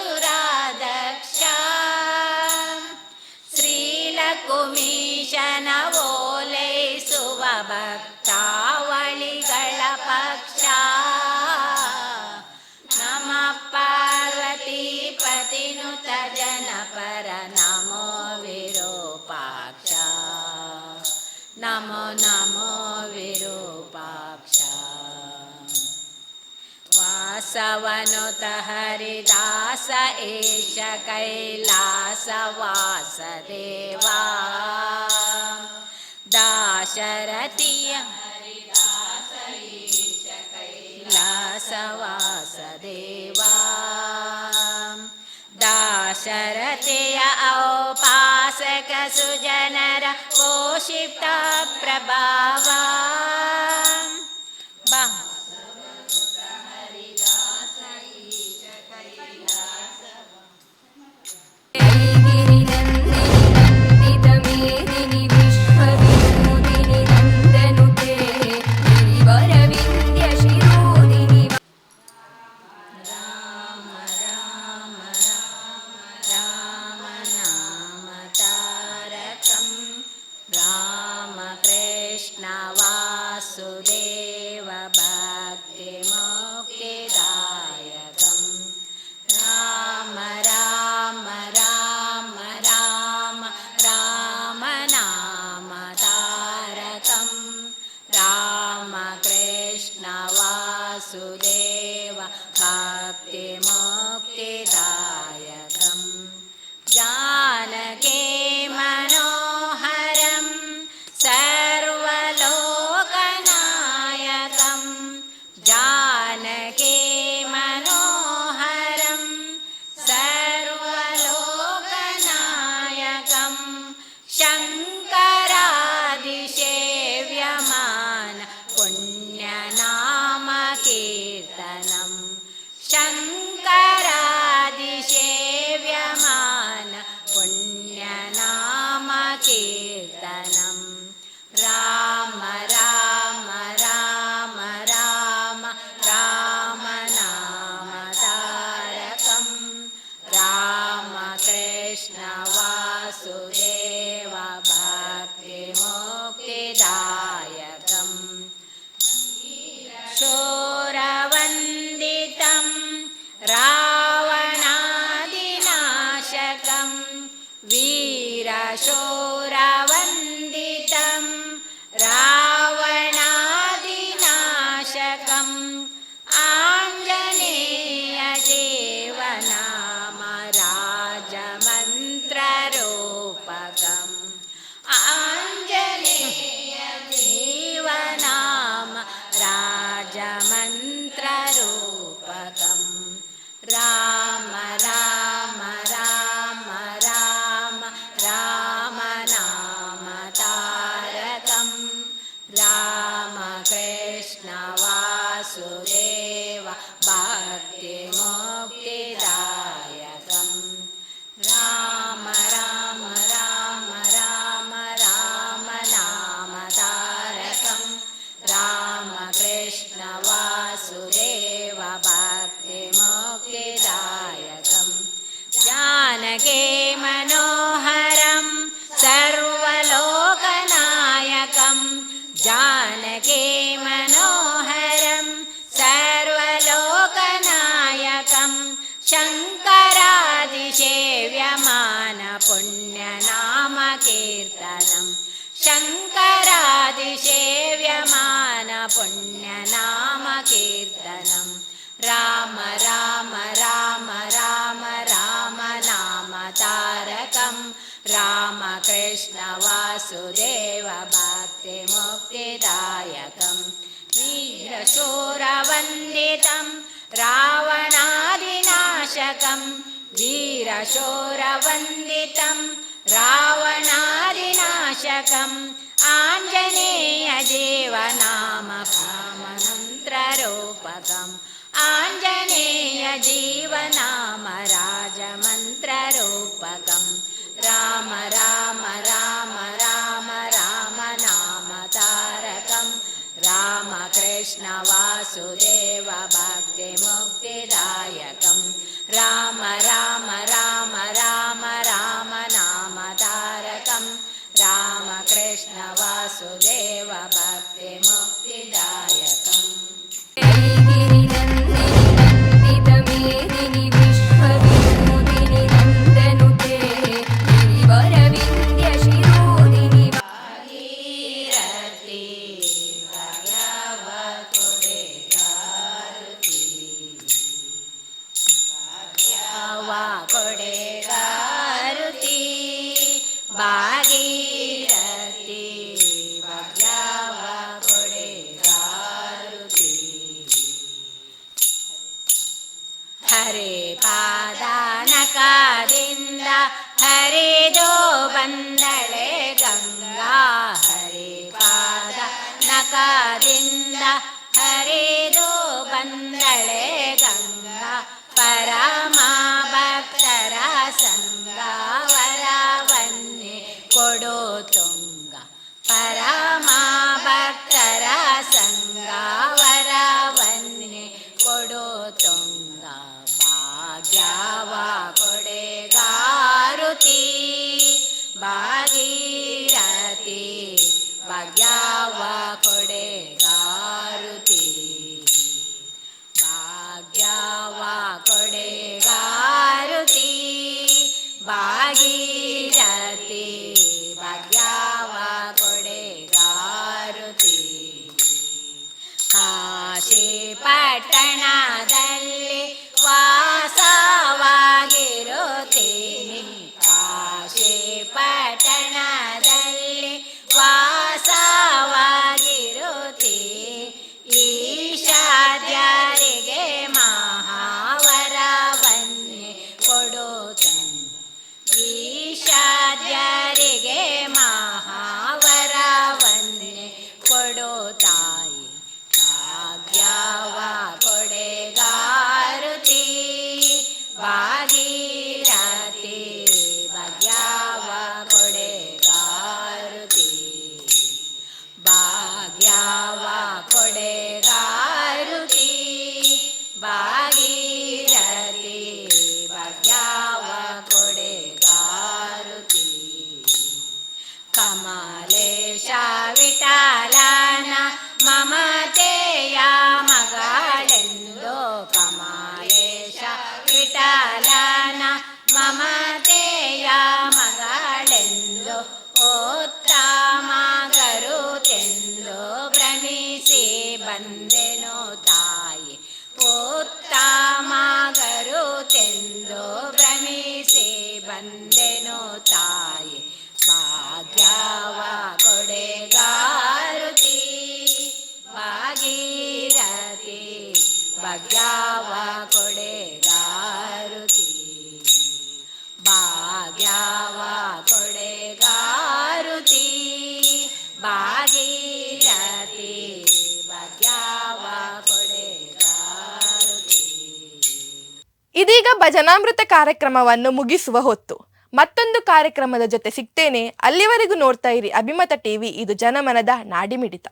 S2: शीलरम्यविशालसुगुणसल्लीलसुरादक्षा श्रीलकुमीशनवोलैಸುವ ಭಕ್ತಾವಳಿಗಳ ಪಕ್ಷ ನಮಃ ಪಾರ್ವತೀಪತಿನುತ ಜನಪರ ನಮೋ ವಿರೂಪಾಕ್ಷ ನಮೋ ನಮೋ ವಿರೂಪಾಕ್ಷ ವಾಸವನುತ ಹರಿದಾಸ ಏಷ ಕೈಲಾಸವಾಸದೇವಾ ದಾಶರಥಿಯ ಕೈಲಾಸವಾಸದೇವಾ ದಾಶರಥಿಯ ಔಪಾಸಕ ಸುಜನರ ಪೋಷಿತ ಪ್ರಭಾವ ಬಾ
S3: गिरिनन्दिनि विश्वविनोदिनि नन्दनुते गिरिवरविन्द्यशिरोदिनि
S2: राम राम राम नाम तारकं रामकृष्ण वासुदेव भक्तिमुक्तिदायकं राम राम राम राम राम नाम तारकं रामकृष्ण वासुदेव भक्तिमुक्तिदायकं जानकी मनोहरं सर्वलोकनायकं जानकी मनोहरं सर्वलोकनायकं शङ्करादिसेव्यमान पुण्यनामकीर्तनं शङ्करादिसेव्यमान पुण्यनामकीर्तनं राम राम राम राम राम नाम तारकं रामकृष्ण वासुदेव भक्तिमुक्तिदायकं शूरवन्दितं रावणादिनाशकं वीरशूरवन्दितं रावणादिनाशकं आञ्जनेयदेवनाम राजमन्त्ररूपकं आञ्जनेयदेवनाम राजमन्त्ररूपकं राम राम राम राम राम नाम तारकं रामकृष्ण वासुदेव भक्तिमुक्तिदायकं राम राम मनोहरं सर्वलोकनायकं जानकी मनोहरं सर्वलोकनायकं शङ्करादिसेव्यमान पुण्यनामकीर्तनं शङ्करादिसेव्यमान पुण्यनामकीर्तनं राम राम राम राम राम नाम तारकं रामकृष्ण वासुदेव भक्तिमुक्तिदायकं वीरशूरवन्दितं रावणादिनाशकं वीरशूरवन्दितं रावणादिनाशकम् आञ्जनेयजीवनाममन्त्ररूपकम् आञ्जनेयजीवनाम राजमन्त्ररूपकं राम राम राम राम राम नाम तारकं रामकृष्ण वासुदेव भक्तिमुक्तिदायकं राम राम राम राम राम नाम तारकं रामकृष्ण वासुदेव भक्तिमुक्तिदायकम्
S3: गिरिनन्दितमेदिनि विश्वविनोदिनि नन्दनुते गिरिवरविन्द्यशिरोदिनि
S2: भागीरथी भाग्यवा कोडेगारुती भागीरथी भाग्यवा कोडेगारुती ಹರೆ ಪಾದಾನಕದಿಂದ ಹರಿದು ಬಂದಳೆ ಗಂಗಾ ಹರೆ ಪಾದಾನಕದಿಂದ ಹರಿದು ಬಂದಳೆ ಗಂಗಾ ಪರಮ ಭಕ್ತರ ಸಂಗ ವರವನ್ನೇ ಕೊಡು ತುಂಗ ಪರಮ ಭಕ್ತರ ಸಂಗ ವರವನ್ನೇ ಕೊಡು ತುಂಗ ಭಾಗ್ಯವ ಕೊಡೆಗಾರುತಿ ಭಾಗೀರಥಿ ಭಾಗ್ಯವ ಕೊಡೆಗಾರುತಿ ಭಾಗ್ಯವ ಕೊಡೆಗಾರುತಿ ಭಾಗೀರಥಿ ಭಾಗ್ಯವ ಕೊಡೆಗಾರುತಿ ಕಾಶಿ ಪಟ್ಟಣದಲ್ಲಿ ವಾಸವಾಗಿರುತ್ತೀನಿ ಕಾಶಿ ಪಟ್ಟಣದಲ್ಲಿ ವಾಸವಾಗಿರುತ್ತಿ ಈಶಾದ್ಯರಿಗೆ ಮಹಾವರವನ್ನೇ ಕೊಡುತ್ತಂಗ ಈಶಾದ್ಯರಿಗೆ ಮಹಾವರವನ್ನೇ ಕೊಡು ತಾಯಿ ಭಾಗ್ಯವ ಕೊಡೆಗಾರುತಿ ಭಾಗೀರಥಿ ಭಾಗ್ಯವ ಕೊಡೆಗಾರುತಿ ಭಾಗ್ಯವ ಕೊಡೆಗಾರುತಿ ಭಾಗೀರಥಿ ಭಾಗ್ಯವ ಕೊಡೆಗಾರುತಿ ಕಮಲೇಶ ವಿಠಲನ ಮಮತೆಯ ಮಗಳೆಂದು ಕಮಲೇಶ ವಿಠಲನ ಮಮತೆಯ ಮಗಳೆಂದು ಉತ್ತಮ ಗರುತೆಂದು ಭ್ರಮಿಸಿ ಬಂದೆನು ತಾಯಿ ಉತ್ತಮ ಗರುತೆಂದು ಭ್ರಮಿಸಿ ಬಂದೆನು ತಾಯಿ ಭಾಗ್ಯವ ಕೊಡೆಗಾರುತಿ ಭಾಗೀರಥಿ ಭಾಗ್ಯವ ಕೊಡೆಗಾರುತಿ ಭಾಗ್ಯವ ಕೊಡೆಗಾರುತಿ ಭಾಗೀರಥಿ ಭಾಗ್ಯವ ಕೊಡೆಗಾರುತಿ.
S1: ಇದೀಗ ಭಜನಾಮೃತ ಕಾರ್ಯಕ್ರಮವನ್ನು ಮುಗಿಸುವ ಹೊತ್ತು. ಮತ್ತೊಂದು ಕಾರ್ಯಕ್ರಮದ ಜೊತೆ ಸಿಗ್ತೇನೆ. ಅಲ್ಲಿವರೆಗೂ ನೋಡ್ತಾ ಇರಿ ಅಭಿಮತ ಟಿವಿ. ಇದು ಜನಮನದ ನಾಡಿಮಿಡಿತ.